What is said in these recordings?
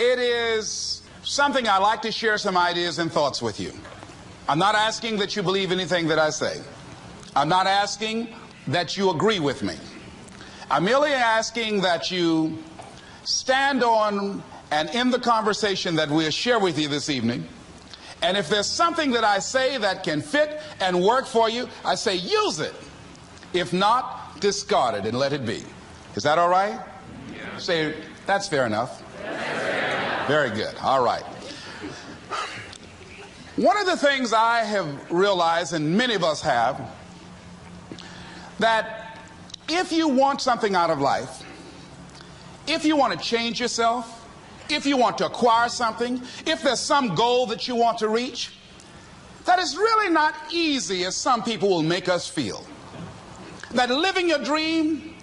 It is something I like to share some ideas and thoughts with you. I'm not asking that you believe anything that I say. I'm not asking that you agree with me. I'm merely asking that you stand on and in the conversation that we'll share with you this evening. And if there's something that I say that can fit and work for you, I say use it. If not, discard it and let it be. Is that all right? Yeah. Say, that's fair enough. Very good. All right. One of the things I have realized, and many of us have, that if you want something out of life, if you want to change yourself, if you want to acquire something, if there's some goal that you want to reach, that is really not easy as some people will make us feel. That living your dream,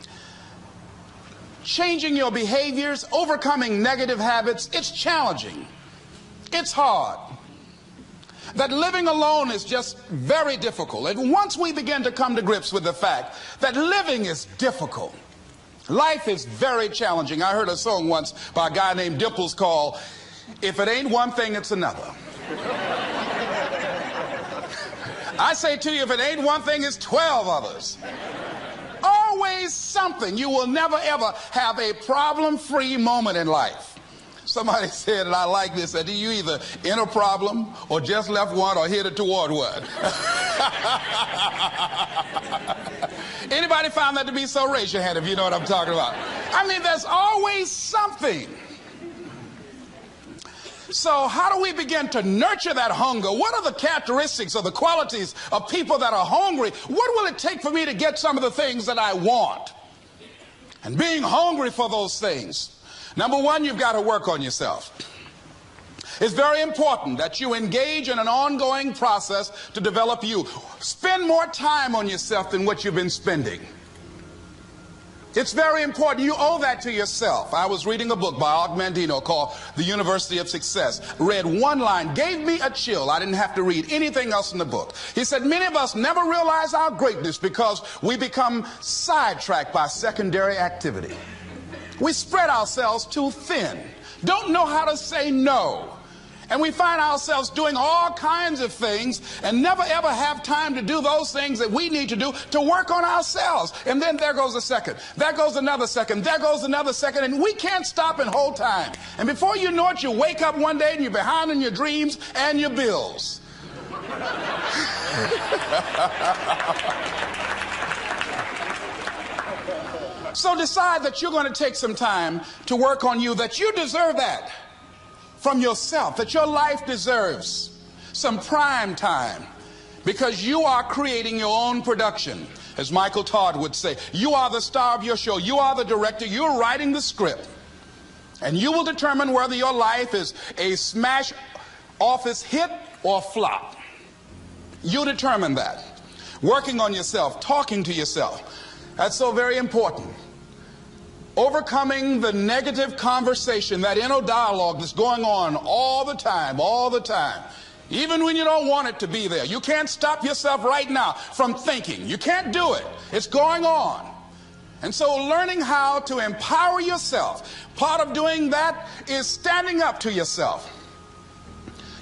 changing your behaviors, overcoming negative habits, it's challenging. It's hard. That living alone is just very difficult. And once we begin to come to grips with the fact that living is difficult, life is very challenging. I heard a song once by a guy named Dimples called, "If It Ain't One Thing, It's Another." I say to you, if it ain't one thing, it's 12 others. Always something. You will never ever have a problem-free moment in life. Somebody said, and I like this, that you either in a problem or just left one or headed toward one. Anybody found that to be so? Raise your hand if you know what I'm talking about. I mean, there's always something. So how do we begin to nurture that hunger? What are the characteristics or the qualities of people that are hungry? What will it take for me to get some of the things that I want? And being hungry for those things. Number one, you've got to work on yourself. It's very important that you engage in an ongoing process to develop you. Spend more time on yourself than what you've been spending. It's very important. You owe that to yourself. I was reading a book by Og Mandino called The University of Success. Read one line, gave me a chill. I didn't have to read anything else in the book. He said, many of us never realize our greatness because we become sidetracked by secondary activity. We spread ourselves too thin. Don't know how to say no. And we find ourselves doing all kinds of things and never ever have time to do those things that we need to do to work on ourselves. And then there goes a second. There goes another second. There goes another second. And we can't stop and hold time. And before you know it, you wake up one day and you're behind on your dreams and your bills. So decide that you're going to take some time to work on you, that you deserve that from yourself, that your life deserves some prime time because you are creating your own production. As Michael Todd would say, you are the star of your show. You are the director. You're writing the script. And you will determine whether your life is a smash office hit or flop. You determine that. Working on yourself, talking to yourself. That's so very important. Overcoming the negative conversation, that inner dialogue that's going on all the time, even when you don't want it to be there. You can't stop yourself right now from thinking. You can't do it. It's going on. And so learning how to empower yourself, part of doing that is standing up to yourself.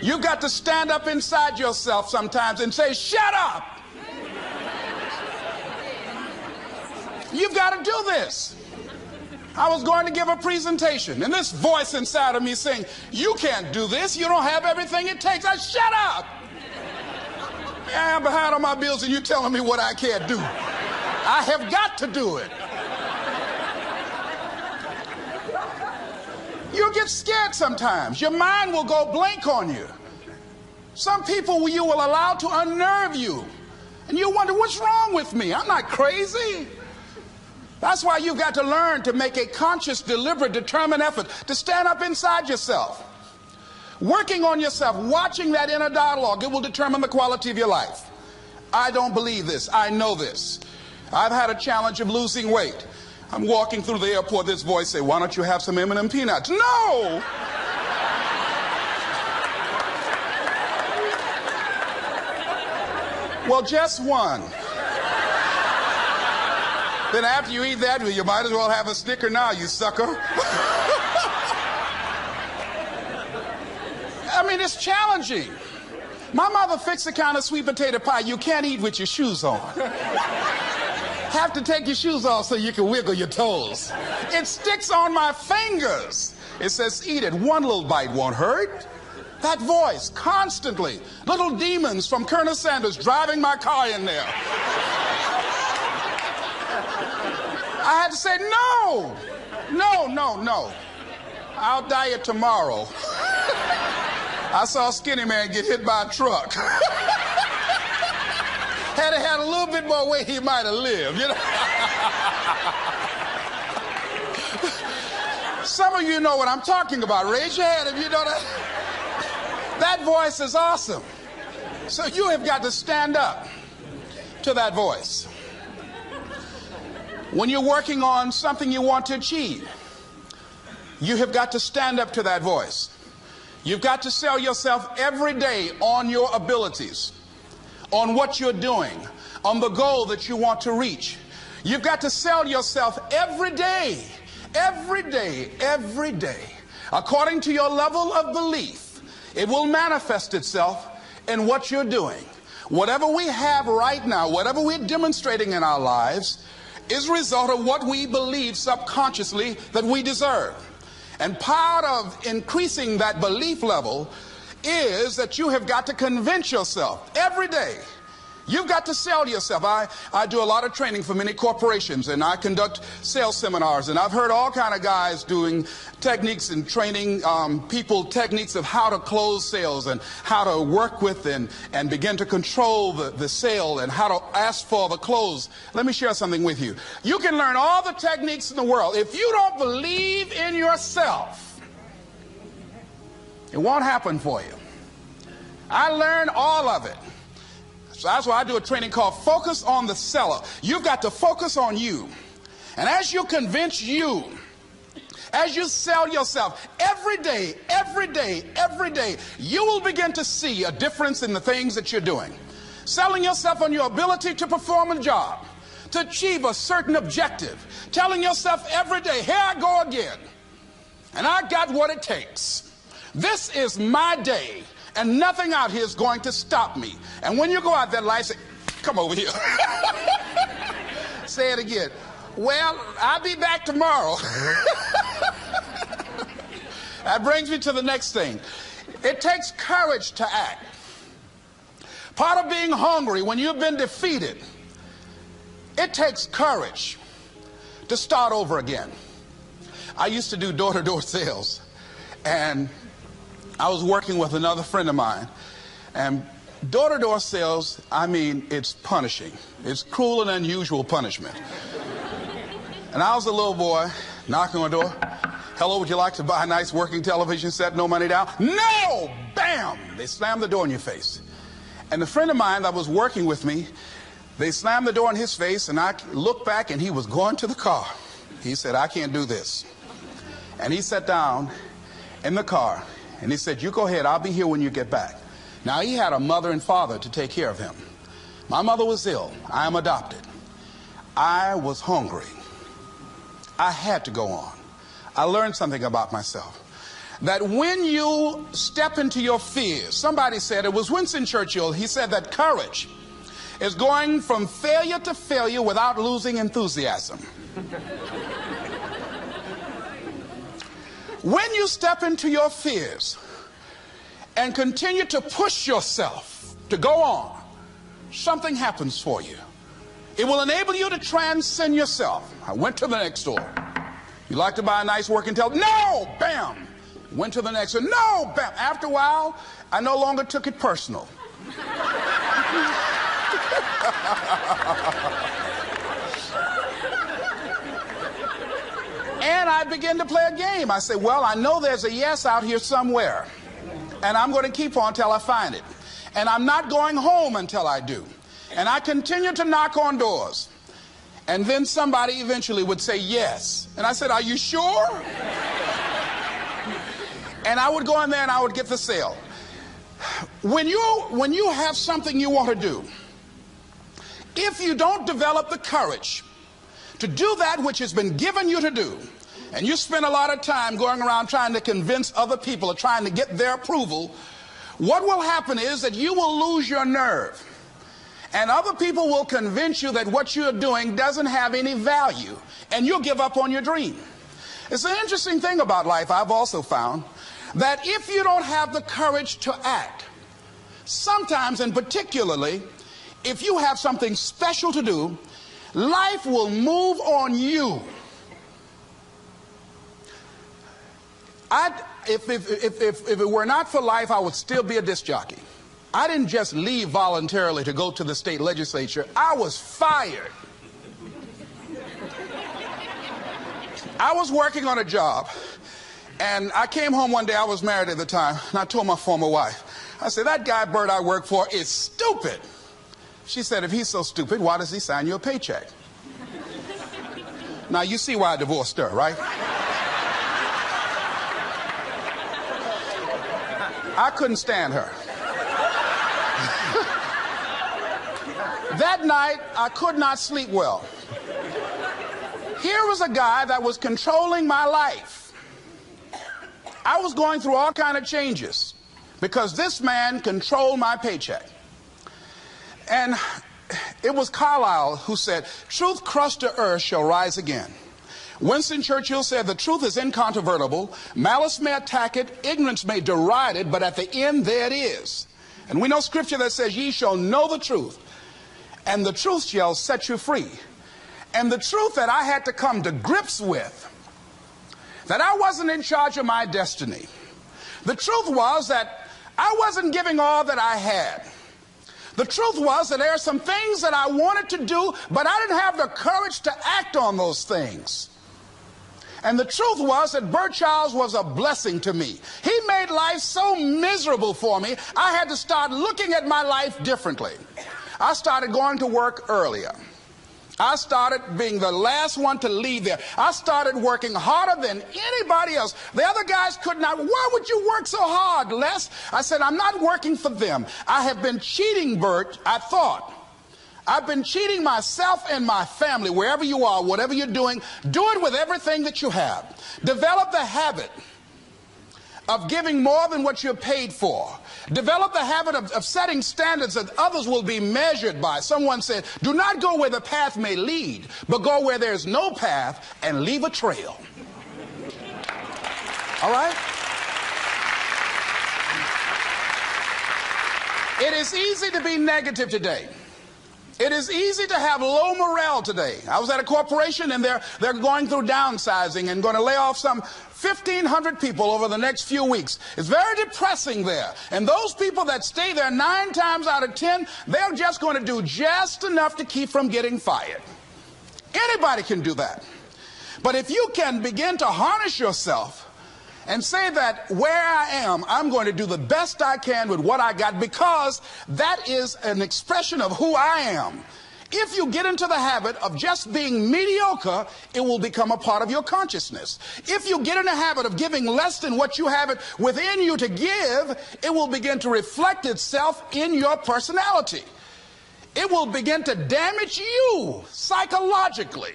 You've got to stand up inside yourself sometimes and say, shut up. You've got to do this. I was going to give a presentation, and this voice inside of me saying, you can't do this. You don't have everything it takes. I shut up. I'm behind on my bills, and you're telling me what I can't do. I have got to do it. You'll get scared sometimes. Your mind will go blank on you. Some people you will allow to unnerve you, and you wonder, what's wrong with me? I'm not crazy. That's why you've got to learn to make a conscious, deliberate, determined effort to stand up inside yourself. Working on yourself, watching that inner dialogue, it will determine the quality of your life. I don't believe this. I know this. I've had a challenge of losing weight. I'm walking through the airport, this voice say, why don't you have some M&M peanuts? No! Well, just one. Then after you eat that, you might as well have a Snicker now, you sucker. I mean, it's challenging. My mother fixed the kind of sweet potato pie you can't eat with your shoes on. Have to take your shoes off so you can wiggle your toes. It sticks on my fingers. It says, eat it. One little bite won't hurt. That voice, constantly. Little demons from Colonel Sanders driving my car in there. I had to say, no, no, no, no. I'll diet tomorrow. I saw a skinny man get hit by a truck. Had he had a little bit more weight, he might have lived, you know. Some of you know what I'm talking about. Raise your hand if you know that. That voice is awesome. So you have got to stand up to that voice. When you're working on something you want to achieve, you have got to stand up to that voice. You've got to sell yourself every day on your abilities, on what you're doing, on the goal that you want to reach. You've got to sell yourself every day, every day, every day. According to your level of belief, it will manifest itself in what you're doing. Whatever we have right now, whatever we're demonstrating in our lives, is a result of what we believe subconsciously that we deserve. And part of increasing that belief level is that you have got to convince yourself every day. You've got to sell yourself. I do a lot of training for many corporations, and I conduct sales seminars, and I've heard all kind of guys doing techniques and training people techniques of how to close sales and how to work with and begin to control the sale and how to ask for the close. Let me share something with you. You can learn all the techniques in the world. If you don't believe in yourself, it won't happen for you. I learned all of it. So that's why I do a training called Focus on the Seller. You've got to focus on you. And as you convince you, as you sell yourself every day, every day, every day, you will begin to see a difference in the things that you're doing. Selling yourself on your ability to perform a job, to achieve a certain objective. Telling yourself every day, here I go again. And I got what it takes. This is my day. And nothing out here is going to stop me. And when you go out there, life say, come over here. Say it again. Well, I'll be back tomorrow. That brings me to the next thing. It takes courage to act. Part of being hungry when you've been defeated, it takes courage to start over again. I used to do door-to-door sales, and I was working with another friend of mine, and door-to-door sales, I mean, it's punishing. It's cruel and unusual punishment. And I was a little boy knocking on the door. Hello, would you like to buy a nice working television set? No money down? No! Bam! They slammed the door in your face. And the friend of mine that was working with me, they slammed the door in his face, and I looked back, and he was going to the car. He said, I can't do this. And he sat down in the car. And he said, you go ahead, I'll be here when you get back. Now, he had a mother and father to take care of him. My mother was ill. I am adopted. I was hungry. I had to go on. I learned something about myself. That when you step into your fears, somebody said, it was Winston Churchill, he said that courage is going from failure to failure without losing enthusiasm. When you step into your fears and continue to push yourself to go on, something happens for you. It will enable you to transcend yourself. I went to the next store. You like to buy a nice working television? No! Bam! Went to the next one. No! Bam! After a while, I no longer took it personal. And I began to play a game. I said, well, I know there's a yes out here somewhere. And I'm going to keep on until I find it. And I'm not going home until I do. And I continue to knock on doors. And then somebody eventually would say yes. And I said, are you sure? And I would go in there and I would get the sale. When you have something you want to do, if you don't develop the courage to do that which has been given you to do, and you spend a lot of time going around trying to convince other people or trying to get their approval, what will happen is that you will lose your nerve. And other people will convince you that what you're doing doesn't have any value, and you'll give up on your dream. It's an interesting thing about life, I've also found, that if you don't have the courage to act, sometimes, and particularly, if you have something special to do, life will move on you. If it were not for life, I would still be a disc jockey. I didn't just leave voluntarily to go to the state legislature. I was fired. I was working on a job, and I came home one day. I was married at the time, and I told my former wife, I said, that guy Bert I work for is stupid. She said, if he's so stupid, why does he sign you a paycheck? Now, you see why I divorced her, right? I couldn't stand her. That night, I could not sleep well. Here was a guy that was controlling my life. I was going through all kinds of changes because this man controlled my paycheck. And it was Carlyle who said, truth crushed to earth shall rise again. Winston Churchill said, the truth is incontrovertible. Malice may attack it, ignorance may deride it, but at the end there it is. And we know scripture that says, ye shall know the truth, and the truth shall set you free. And the truth that I had to come to grips with, that I wasn't in charge of my destiny. The truth was that I wasn't giving all that I had. The truth was that there are some things that I wanted to do, but I didn't have the courage to act on those things. And the truth was that Bert Childs was a blessing to me. He made life so miserable for me, I had to start looking at my life differently. I started going to work earlier. I started being the last one to leave there. I started working harder than anybody else. The other guys could not. Why would you work so hard, Les? I said, I'm not working for them. I have been cheating, Bert, I thought. I've been cheating myself and my family. Wherever you are, whatever you're doing, do it with everything that you have. Develop the habit of giving more than what you're paid for. Develop the habit of setting standards that others will be measured by. Someone said, do not go where the path may lead, but go where there's no path and leave a trail. All right? It is easy to be negative today. It is easy to have low morale today. I was at a corporation and they're going through downsizing and going to lay off some 1,500 people over the next few weeks. It's very depressing there. And those people that stay there 9 times out of 10, they're just going to do just enough to keep from getting fired. Anybody can do that. But if you can begin to harness yourself and say that where I am, I'm going to do the best I can with what I got, because that is an expression of who I am. If you get into the habit of just being mediocre, it will become a part of your consciousness. If you get in the habit of giving less than what you have it within you to give, it will begin to reflect itself in your personality. It will begin to damage you psychologically.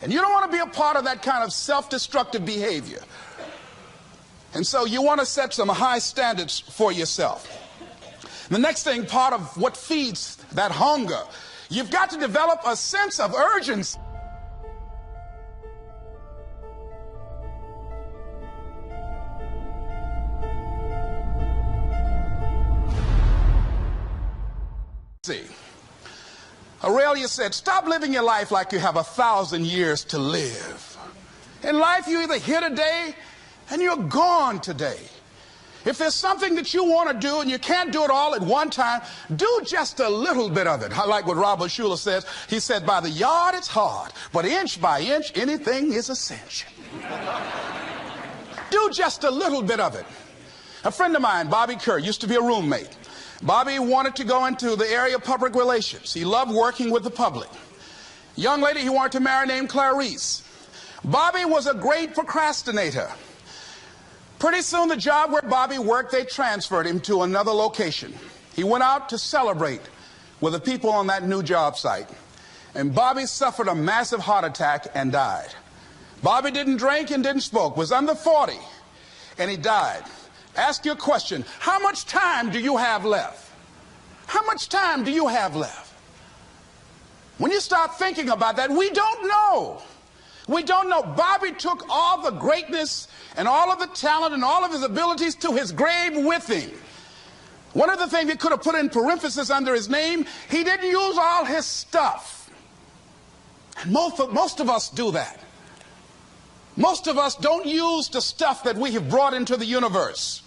And you don't want to be a part of that kind of self-destructive behavior. And so you want to set some high standards for yourself. The next thing, part of what feeds that hunger, you've got to develop a sense of urgency. Aurelia said, stop living your life like you have 1,000 years to live. In life, you're either here today and you're gone today. If there's something that you want to do and you can't do it all at one time, do just a little bit of it. I like what Robert Schuller says. He said, by the yard it's hard, but inch by inch anything is a cinch. Do just a little bit of it. A friend of mine, Bobby Kerr, used to be a roommate. Bobby wanted to go into the area of public relations. He loved working with the public. Young lady he wanted to marry named Clarice. Bobby was a great procrastinator. Pretty soon the job where Bobby worked, they transferred him to another location. He went out to celebrate with the people on that new job site. And Bobby suffered a massive heart attack and died. Bobby didn't drink and didn't smoke, was under 40, and he died. Ask you a question. How much time do you have left? How much time do you have left? When you start thinking about that, we don't know. We don't know. Bobby took all the greatness and all of the talent and all of his abilities to his grave with him. One of the things he could have put in parentheses under his name, he didn't use all his stuff. And most of us do that. Most of us don't use the stuff that we have brought into the universe.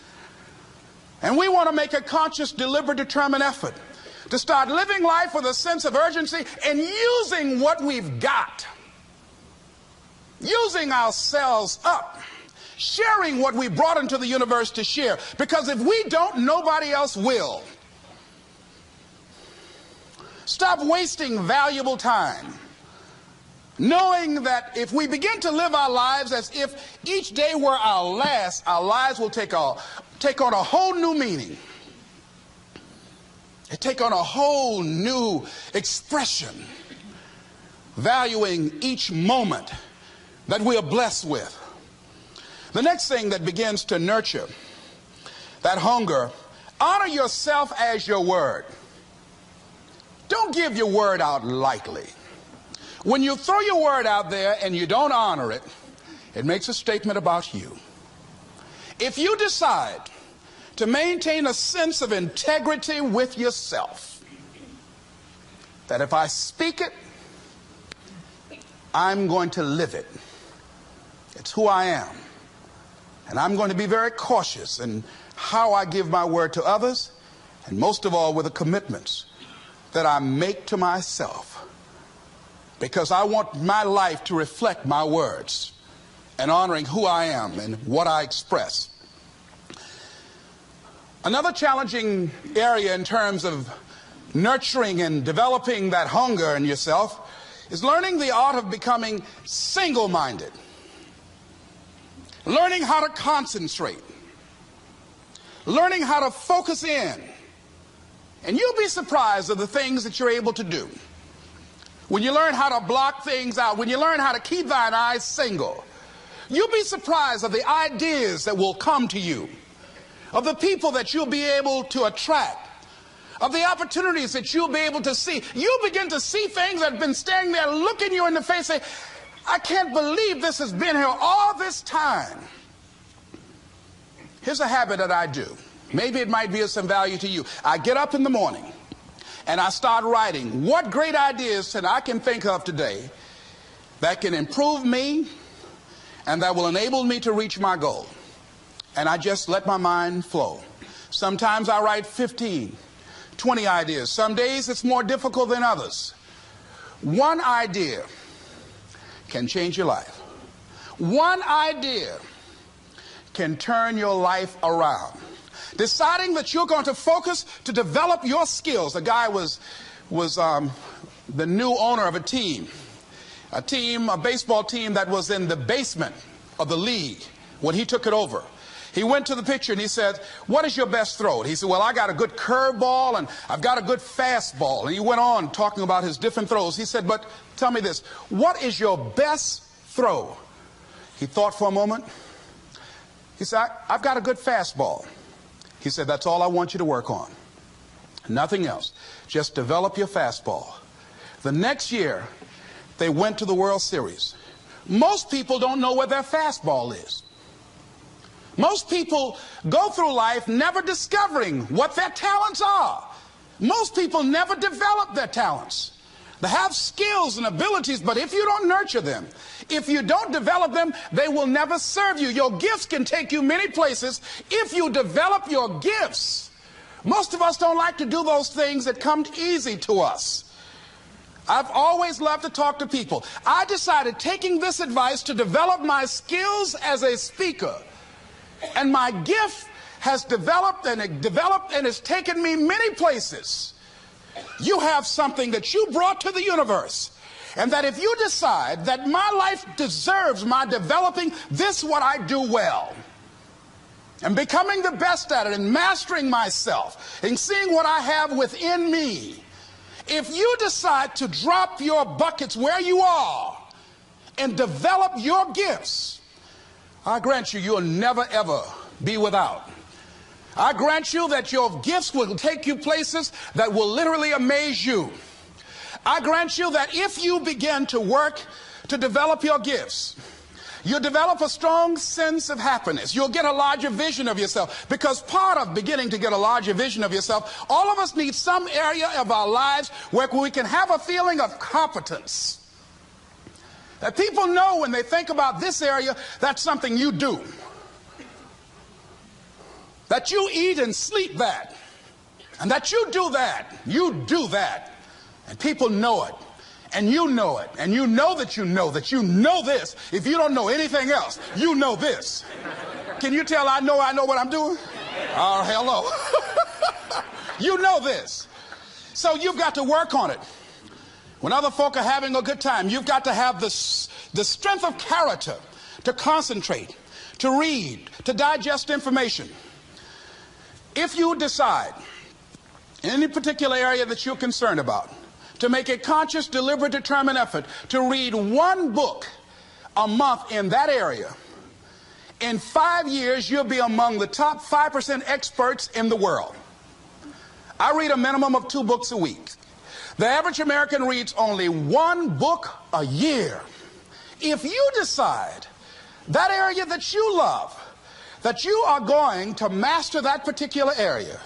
And we want to make a conscious, deliberate, determined effort to start living life with a sense of urgency and using what we've got. Using ourselves up. Sharing what we brought into the universe to share. Because if we don't, nobody else will. Stop wasting valuable time. Knowing that if we begin to live our lives as if each day were our last, our lives will take on a whole new meaning. They take on a whole new expression, valuing each moment that we are blessed with. The next thing that begins to nurture that hunger, honor yourself as your word. Don't give your word out lightly. When you throw your word out there and you don't honor it, it makes a statement about you. If you decide to maintain a sense of integrity with yourself, that if I speak it, I'm going to live it. It's who I am. And I'm going to be very cautious in how I give my word to others, and most of all with the commitments that I make to myself. Because I want my life to reflect my words and honoring who I am and what I express. Another challenging area in terms of nurturing and developing that hunger in yourself is learning the art of becoming single-minded. Learning how to concentrate. Learning how to focus in. And you'll be surprised at the things that you're able to do. When you learn how to block things out, when you learn how to keep thine eyes single, you'll be surprised at the ideas that will come to you, of the people that you'll be able to attract, of the opportunities that you'll be able to see. You'll begin to see things that have been standing there looking you in the face, say, I can't believe this has been here all this time. Here's a habit that I do. Maybe it might be of some value to you. I get up in the morning and I start writing what great ideas that I can think of today that can improve me and that will enable me to reach my goal. And I just let my mind flow. Sometimes I write 15, 20 ideas. Some days it's more difficult than others. One idea can change your life. One idea can turn your life around. Deciding that you're going to focus to develop your skills. A guy was the new owner of a baseball team that was in the basement of the league when he took it over. He went to the picture and he said, what is your best throw? He said, well, I got a good curveball and I've got a good fastball. And he went on talking about his different throws. He said, but tell me this, what is your best throw? He thought for a moment. He said, I've got a good fastball. He said, that's all I want you to work on. Nothing else. Just develop your fastball. The next year, they went to the World Series. Most people don't know where their fastball is. Most people go through life never discovering what their talents are. Most people never develop their talents. They have skills and abilities, but if you don't nurture them, if you don't develop them, they will never serve you. Your gifts can take you many places if you develop your gifts. Most of us don't like to do those things that come easy to us. I've always loved to talk to people. I decided, taking this advice, to develop my skills as a speaker. And my gift has developed and has taken me many places. You have something that you brought to the universe. And that if you decide that my life deserves my developing this, what I do well, and becoming the best at it and mastering myself and seeing what I have within me, if you decide to drop your buckets where you are and develop your gifts, I grant you, you'll never ever be without. I grant you that your gifts will take you places that will literally amaze you. I grant you that if you begin to work to develop your gifts, you'll develop a strong sense of happiness. You'll get a larger vision of yourself, because part of beginning to get a larger vision of yourself, all of us need some area of our lives where we can have a feeling of competence. That people know when they think about this area, that's something you do. That you eat and sleep that. And that you do that. You do that. And people know it. And you know it. And you know that you know this. If you don't know anything else, you know this. Can you tell I know what I'm doing? Oh, hello. You know this. So you've got to work on it. When other folk are having a good time, you've got to have the strength of character to concentrate, to read, to digest information. If you decide in any particular area that you're concerned about to make a conscious, deliberate, determined effort to read one book a month in that area, in 5 years you'll be among the top 5% experts in the world. I read a minimum of 2 books a week. The average American reads only 1 book a year. If you decide that area that you love, that you are going to master that particular area,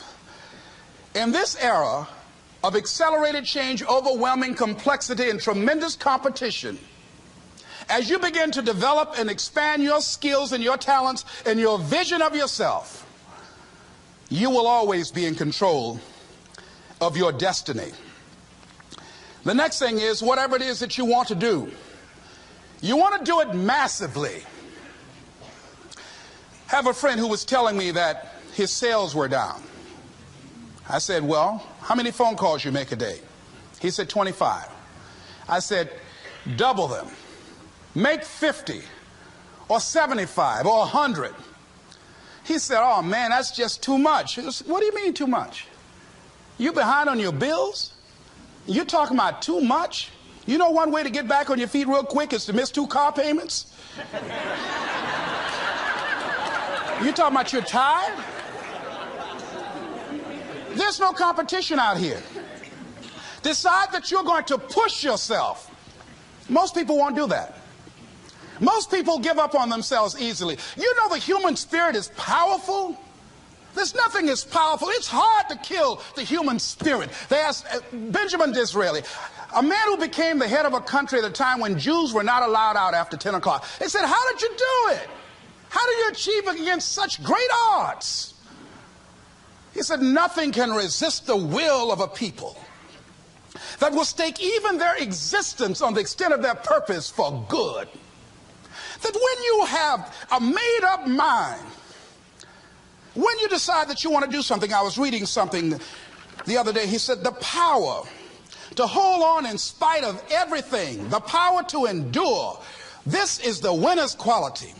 in this era of accelerated change, overwhelming complexity, and tremendous competition, as you begin to develop and expand your skills and your talents and your vision of yourself, you will always be in control of your destiny. The next thing is, whatever it is that you want to do, you want to do it massively. I have a friend who was telling me that his sales were down. I said, well, how many phone calls you make a day? He said, 25. I said, double them. Make 50 or 75 or 100. He said, oh man, that's just too much. I said, what do you mean too much? You behind on your bills? You're talking about too much? You know one way to get back on your feet real quick is to miss 2 car payments? You talking about you're tired? There's no competition out here. Decide that you're going to push yourself. Most people won't do that. Most people give up on themselves easily. You know the human spirit is powerful. There's nothing as powerful. It's hard to kill the human spirit. They asked Benjamin Disraeli, a man who became the head of a country at a time when Jews were not allowed out after 10 o'clock. They said, how did you do it? How do you achieve it against such great odds? He said, nothing can resist the will of a people that will stake even their existence on the extent of their purpose for good. That when you have a made-up mind, when you decide that you want to do something, I was reading something the other day, he said, the power to hold on in spite of everything, the power to endure, this is the winner's quality.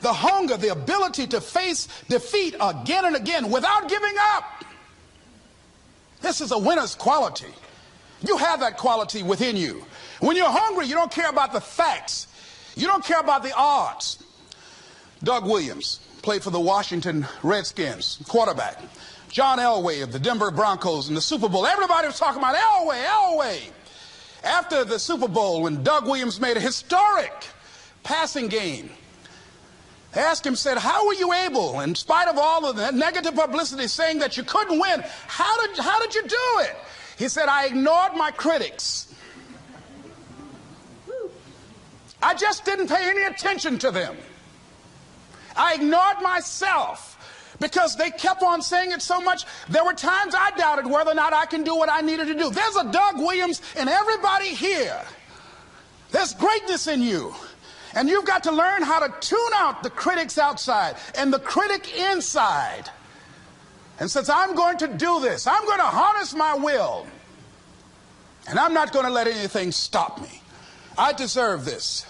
The hunger, the ability to face defeat again and again without giving up. This is a winner's quality. You have that quality within you. When you're hungry, you don't care about the facts. You don't care about the odds. Doug Williams played for the Washington Redskins, quarterback. John Elway of the Denver Broncos in the Super Bowl. Everybody was talking about Elway. After the Super Bowl, when Doug Williams made a historic passing game, they asked him, said, how were you able, in spite of all of the negative publicity saying that you couldn't win, how did you do it? He said, I ignored my critics. I just didn't pay any attention to them. I ignored myself because they kept on saying it so much. There were times I doubted whether or not I can do what I needed to do. There's a Doug Williams in everybody here. There's greatness in you. And you've got to learn how to tune out the critics outside and the critic inside. And since I'm going to do this, I'm going to harness my will. And I'm not going to let anything stop me. I deserve this.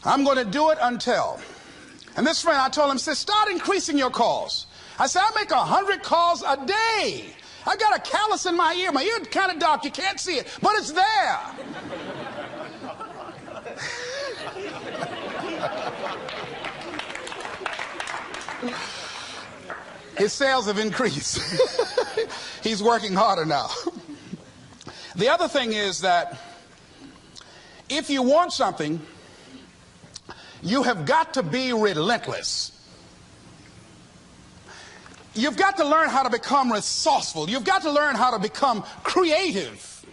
I'm going to do it until. And this friend, I told him, said, start increasing your calls. I said, I make 100 calls a day. I got a callus in my ear. My ear kind of dark. You can't see it, but it's there. His sales have increased. He's working harder now. The other thing is that if you want something, you have got to be relentless. You've got to learn how to become resourceful. You've got to learn how to become creative.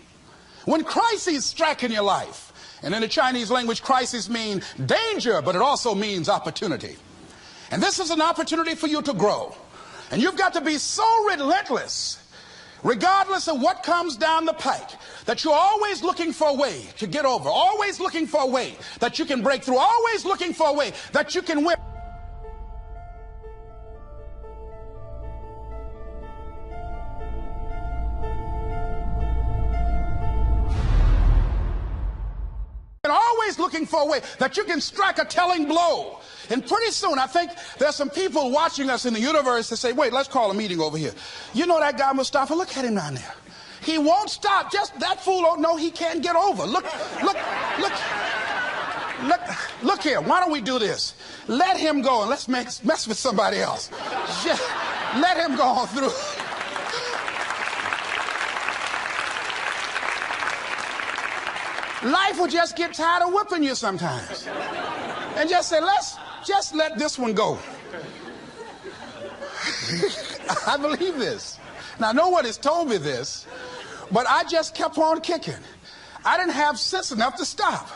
When crises strike in your life, and in the Chinese language, crises mean danger, but it also means opportunity. And this is an opportunity for you to grow. And you've got to be so relentless, regardless of what comes down the pike, that you're always looking for a way to get over, always looking for a way that you can break through, always looking for a way that you can win. And always looking for a way that you can strike a telling blow. And pretty soon, I think there's some people watching us in the universe that say, wait, let's call a meeting over here. You know that guy Mustafa? Look at him down there. He won't stop. Just that fool don't know he can't get over. Look here. Why don't we do this? Let him go and let's mess with somebody else. Just let him go on through. Life will just get tired of whipping you sometimes. And just say, let's just let this one go. I believe this. Now, no one has told me this, but I just kept on kicking. I didn't have sense enough to stop.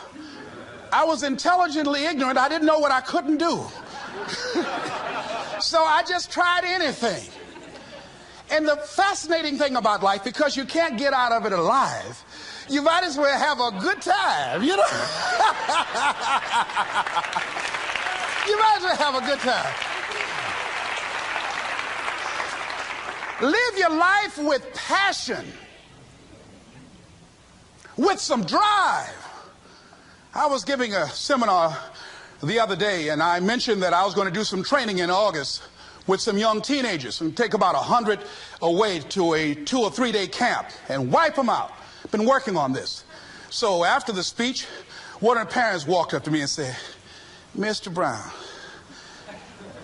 I was intelligently ignorant. I didn't know what I couldn't do. So I just tried anything. And the fascinating thing about life, because you can't get out of it alive, you might as well have a good time, you know? You might as well have a good time. Live your life with passion, with some drive. I was giving a seminar the other day, and I mentioned that I was going to do some training in August with some young teenagers and take about 100 away to a 2 or 3 day camp and wipe them out. Been working on this. So after the speech, one of the parents walked up to me and said, Mr. Brown,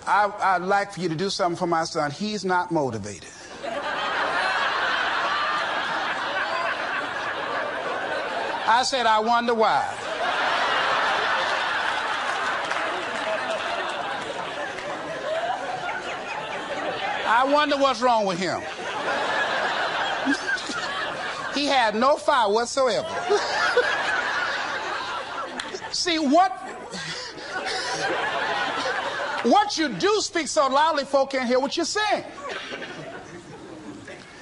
I'd like for you to do something for my son. He's not motivated. I said, I wonder why. I wonder what's wrong with him. He had no fire whatsoever. See, what you do speak so loudly, folk can't hear what you're saying.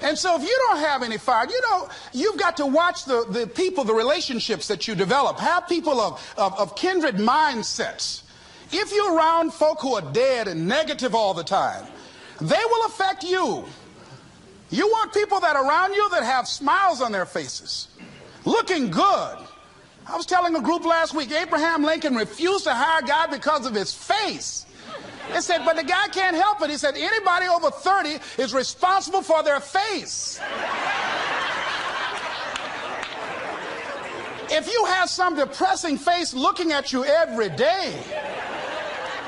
And so if you don't have any fire, you know, you've got to watch the people, the relationships that you develop. Have people of kindred mindsets. If you're around folk who are dead and negative all the time, they will affect you. You want people that are around you that have smiles on their faces, looking good. I was telling a group last week, Abraham Lincoln refused to hire a guy because of his face. They said, but the guy can't help it. He said, anybody over 30 is responsible for their face. If you have some depressing face looking at you every day,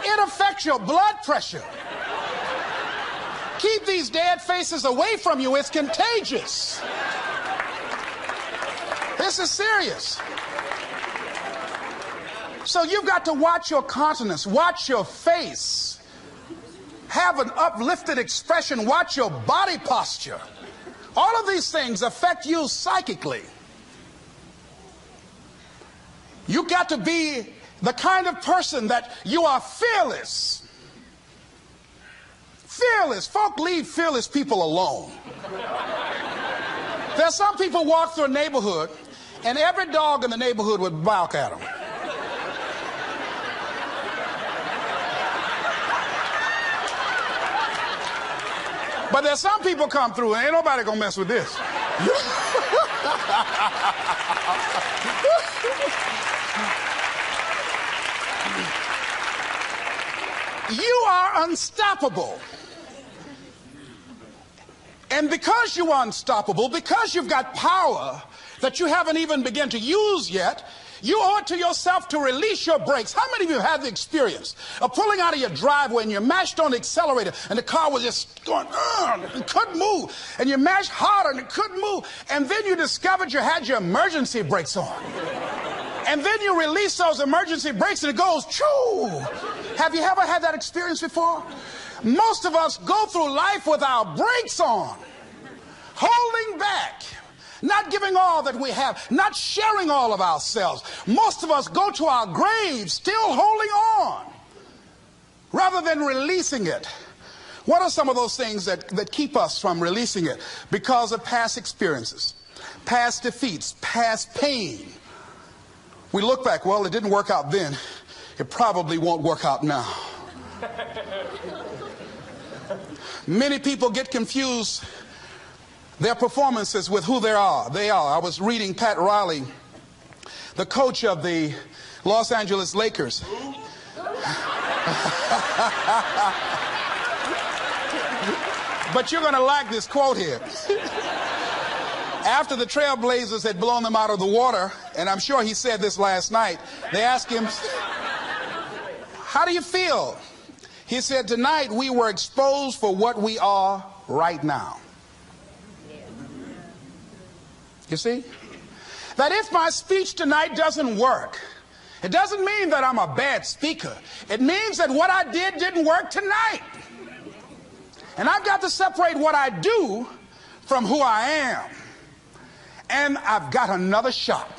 it affects your blood pressure. Keep these dead faces away from you. It's contagious. This is serious. So you've got to watch your countenance, watch your face, have an uplifted expression, watch your body posture. All of these things affect you psychically. You've got to be the kind of person that you are fearless. Fearless. Folk leave fearless people alone. There's some people walk through a neighborhood and every dog in the neighborhood would bark at them. But there's some people come through and ain't nobody gonna mess with this. You are unstoppable. And because you are unstoppable, because you've got power that you haven't even begun to use yet, You owe it to yourself to release your brakes. How many of you have the experience of pulling out of your driveway and you mashed on the accelerator and the car was just going, and couldn't move, and you mashed harder and it couldn't move, and then you discovered you had your emergency brakes on, and then you release those emergency brakes and it goes, choo. Have you ever had that experience before? Most of us go through life with our brakes on, holding back, not giving all that we have, not sharing all of ourselves. Most of us go to our graves still holding on rather than releasing it. What are some of those things that keep us from releasing it? Because of past experiences, past defeats, past pain. We look back, well, it didn't work out then. It probably won't work out now. Many people get confused their performances with who they are. I was reading Pat Riley, the coach of the Los Angeles Lakers. But you're going to like this quote here. After the Trailblazers had blown them out of the water, and I'm sure he said this last night, they asked him, how do you feel? He said, tonight we were exposed for what we are right now. You see? That if my speech tonight doesn't work, it doesn't mean that I'm a bad speaker. It means that what I did didn't work tonight. And I've got to separate what I do from who I am. And I've got another shot.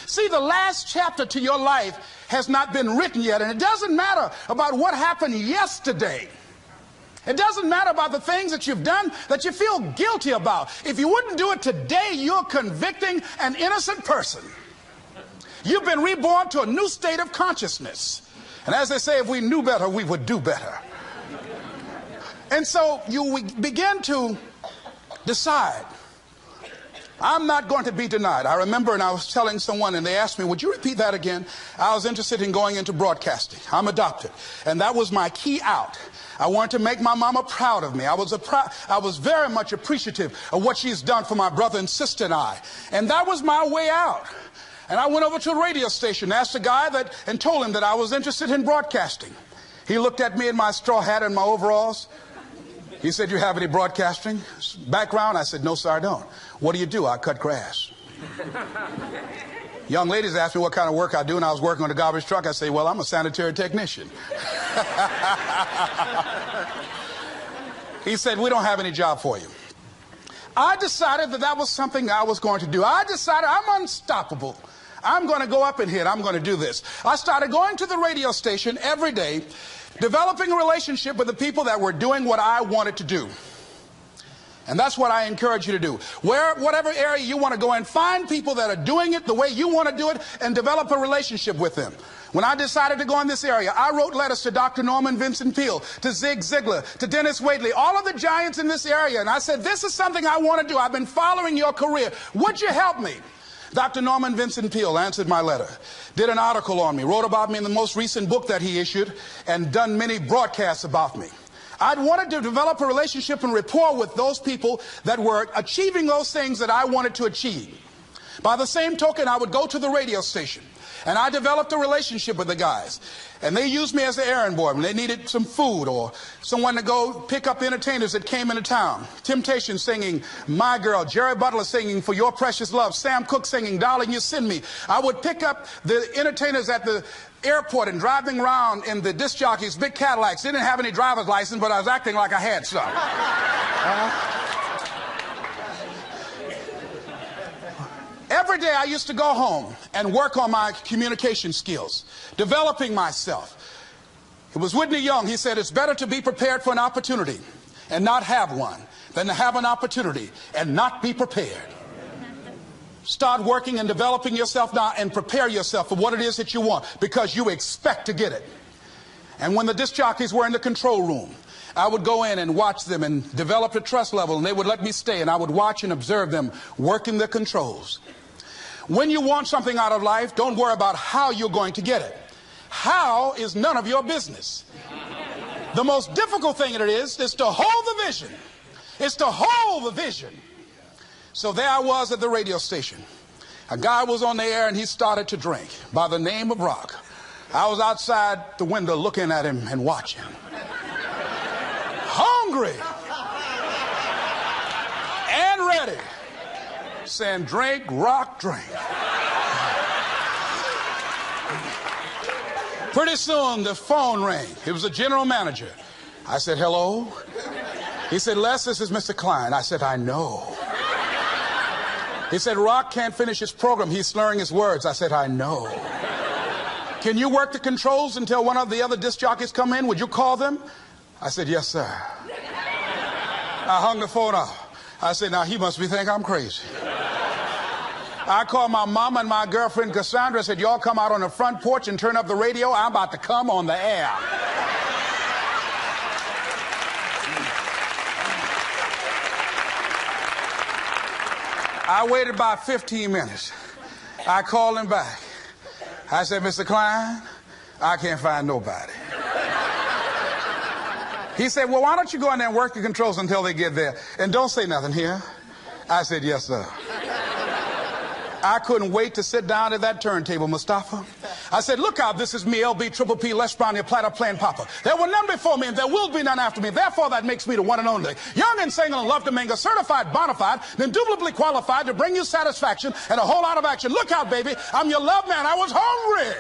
See, the last chapter to your life has not been written yet, and it doesn't matter about what happened yesterday. It doesn't matter about the things that you've done that you feel guilty about. If you wouldn't do it today, you're convicting an innocent person. You've been reborn to a new state of consciousness. And as they say, if we knew better, we would do better. And so you begin to decide, I'm not going to be denied. I remember, and I was telling someone, and they asked me, would you repeat that again? I was interested in going into broadcasting. I'm adopted. And that was my key out. I wanted to make my mama proud of me. I was very much appreciative of what she's done for my brother and sister and I. And that was my way out. And I went over to a radio station, asked a guy and told him that I was interested in broadcasting. He looked at me in my straw hat and my overalls. He said, you have any broadcasting background? I said, no, sir, I don't. What do you do? I cut grass. Young ladies asked me what kind of work I do, and I was working on a garbage truck. I say, well, I'm a sanitary technician. He said, we don't have any job for you. I decided that was something I was going to do. I decided I'm unstoppable. I'm going to go up in here and I'm going to do this. I started going to the radio station every day, developing a relationship with the people that were doing what I wanted to do. And that's what I encourage you to do. Whatever area you want to go in, find people that are doing it the way you want to do it and develop a relationship with them. When I decided to go in this area, I wrote letters to Dr. Norman Vincent Peale, to Zig Ziglar, to Dennis Waitley, all of the giants in this area. And I said, this is something I want to do. I've been following your career. Would you help me? Dr. Norman Vincent Peale answered my letter, did an article on me, wrote about me in the most recent book that he issued, and done many broadcasts about me. I'd wanted to develop a relationship and rapport with those people that were achieving those things that I wanted to achieve. By the same token, I would go to the radio station, and I developed a relationship with the guys. And they used me as an errand boy when they needed some food or someone to go pick up entertainers that came into town. Temptation singing My Girl, Jerry Butler singing For Your Precious Love, Sam Cooke singing Darling You Send Me. I would pick up the entertainers at the airport and driving around in the disc jockeys, big Cadillacs. Didn't have any driver's license, but I was acting like I had some. Every day I used to go home and work on my communication skills, developing myself. It was Whitney Young. He said, it's better to be prepared for an opportunity and not have one than to have an opportunity and not be prepared. Start working and developing yourself now and prepare yourself for what it is that you want, because you expect to get it. And when the disc jockeys were in the control room, I would go in and watch them and develop a trust level, and they would let me stay, and I would watch and observe them working the controls. When you want something out of life, don't worry about how you're going to get it. How is none of your business. The most difficult thing it is to hold the vision. It's to hold the vision. So there I was at the radio station. A guy was on the air and he started to drink by the name of Rock. I was outside the window looking at him and watching. Hungry and ready, saying, drink, Rock, drink. Pretty soon the phone rang. It was the general manager. I said, hello? He said, Les, this is Mr. Klein. I said, I know. He said, Rock can't finish his program. He's slurring his words. I said, I know. Can you work the controls until one of the other disc jockeys come in? Would you call them? I said, yes, sir. I hung the phone up. I said, now he must be thinking I'm crazy. I called my mama and my girlfriend Cassandra. I said, y'all come out on the front porch and turn up the radio. I'm about to come on the air. I waited about 15 minutes. I called him back. I said, Mr. Klein, I can't find nobody. He said, well, why don't you go in there and work the controls until they get there? And don't say nothing here. I said, yes, sir. I couldn't wait to sit down at that turntable, Mustafa. I said, look out, this is me, LB, Triple P, Les Brown, your platter playing Papa. There were none before me and there will be none after me. Therefore, that makes me the one and only. Young and single and love to mingle, certified, bona fide, and indubitably qualified to bring you satisfaction and a whole lot of action. Look out, baby, I'm your love man. I was hungry.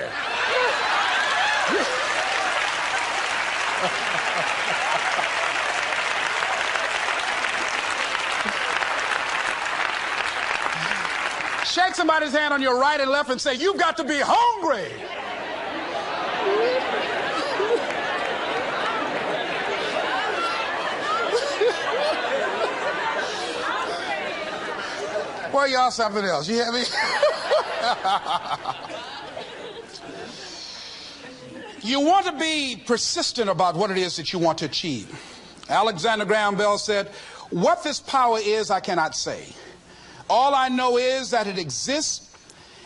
Shake somebody's hand on your right and left and say, you've got to be hungry. Well, y'all something else. You hear me? You want to be persistent about what it is that you want to achieve. Alexander Graham Bell said, what this power is, I cannot say. All I know is that it exists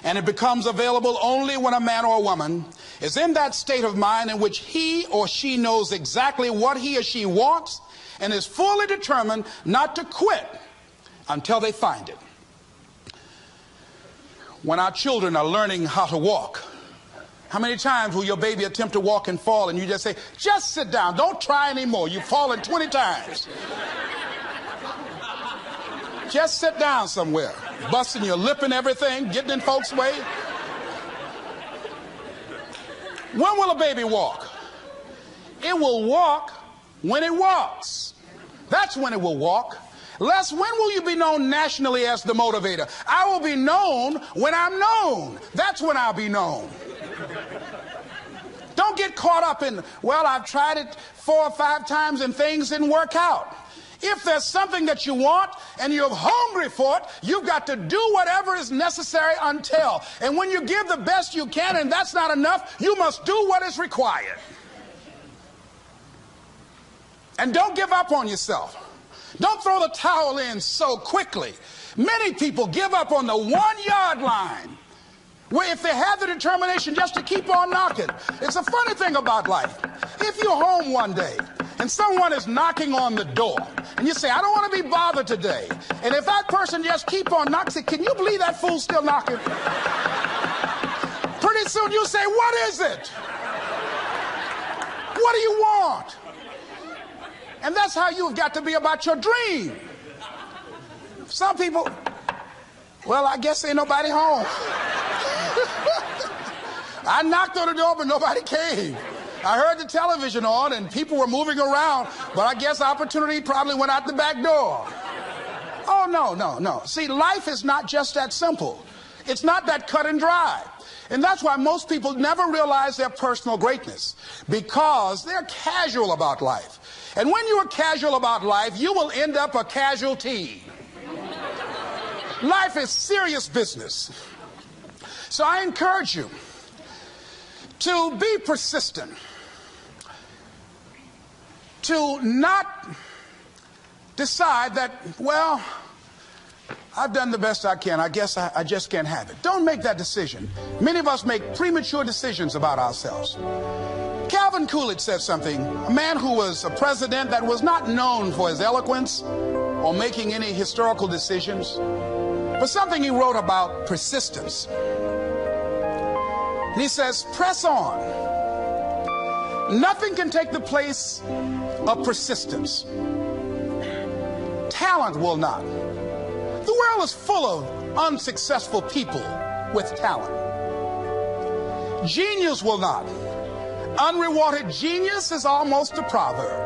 and it becomes available only when a man or a woman is in that state of mind in which he or she knows exactly what he or she wants and is fully determined not to quit until they find it. When our children are learning how to walk, how many times will your baby attempt to walk and fall and you just say, just sit down, don't try anymore, you've fallen 20 times. Just sit down somewhere, busting your lip and everything, getting in folks' way. When will a baby walk? It will walk when it walks. That's when it will walk. Les, when will you be known nationally as the motivator? I will be known when I'm known. That's when I'll be known. Don't get caught up in, well, I've tried it 4 or 5 times and things didn't work out. If there's something that you want and you're hungry for it, you've got to do whatever is necessary until. And when you give the best you can and that's not enough, you must do what is required. And don't give up on yourself. Don't throw the towel in so quickly. Many people give up on the 1-yard line, where if they have the determination just to keep on knocking. It's a funny thing about life. If you're home one day and someone is knocking on the door and you say, I don't want to be bothered today, and if that person just keep on knocking, can you believe that fool's still knocking? Pretty soon you say, what is it? What do you want? And that's how you've got to be about your dream. Some people, well, I guess ain't nobody home. I knocked on the door, but nobody came. I heard the television on and people were moving around, but I guess opportunity probably went out the back door. Oh, no. See, life is not just that simple. It's not that cut and dry. And that's why most people never realize their personal greatness, because they're casual about life. And when you are casual about life, you will end up a casualty. Life is serious business. So I encourage you to be persistent, to not decide that, well, I've done the best I can. I guess I just can't have it. Don't make that decision. Many of us make premature decisions about ourselves. Calvin Coolidge said something, a man who was a president that was not known for his eloquence or making any historical decisions. but something he wrote about persistence. And he says, press on. Nothing can take the place of persistence. Talent will not. The world is full of unsuccessful people with talent. Genius will not. Unrewarded genius is almost a proverb.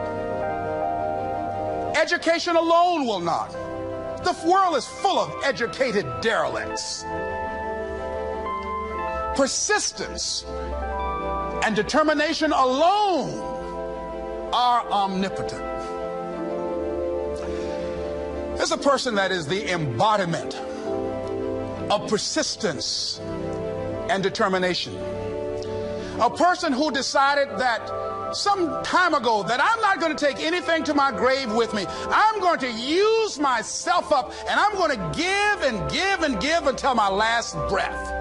Education alone will not. The world is full of educated derelicts. Persistence and determination alone are omnipotent. There's a person that is the embodiment of persistence and determination. A person who decided that some time ago that I'm not going to take anything to my grave with me. I'm going to use myself up, and I'm going to give and give and give until my last breath.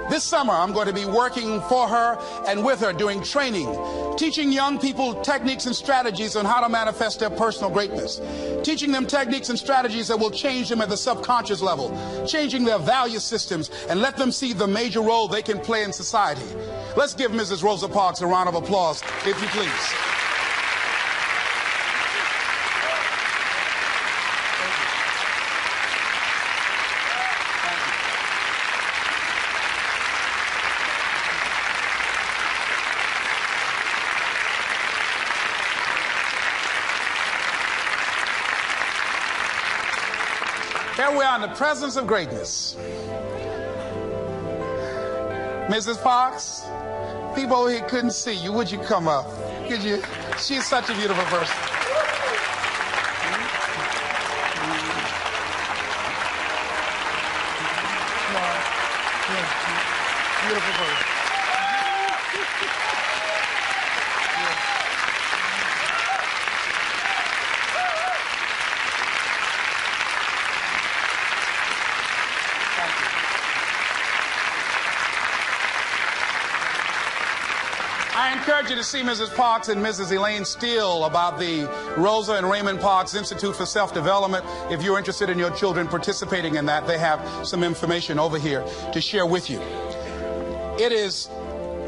This summer, I'm going to be working for her and with her doing training, teaching young people techniques and strategies on how to manifest their personal greatness, teaching them techniques and strategies that will change them at the subconscious level, changing their value systems, and let them see the major role they can play in society. Let's give Mrs. Rosa Parks a round of applause, if you please. Here we are in the presence of greatness. Mrs. Parks, people over here couldn't see you. Would you come up? Could you? She's such a beautiful person. Beautiful person. I encourage you to see Mrs. Parks and Mrs. Elaine Steele about the Rosa and Raymond Parks Institute for Self-Development. If you're interested in your children participating in that, they have some information over here to share with you. It is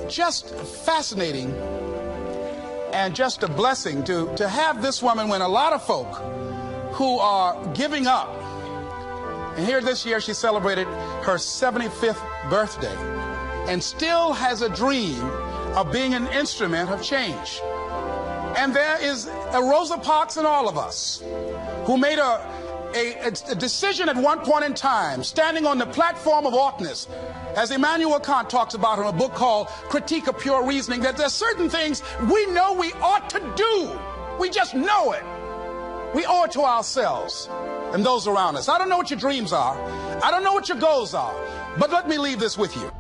just fascinating and just a blessing to have this woman when a lot of folk who are giving up. And here this year she celebrated her 75th birthday and still has a dream of being an instrument of change. And there is a Rosa Parks in all of us who made a decision at one point in time, standing on the platform of oughtness, as Immanuel Kant talks about in a book called Critique of Pure Reasoning, that there's certain things we know we ought to do. We just know it. We owe it to ourselves and those around us. I don't know what your dreams are. I don't know what your goals are. But let me leave this with you.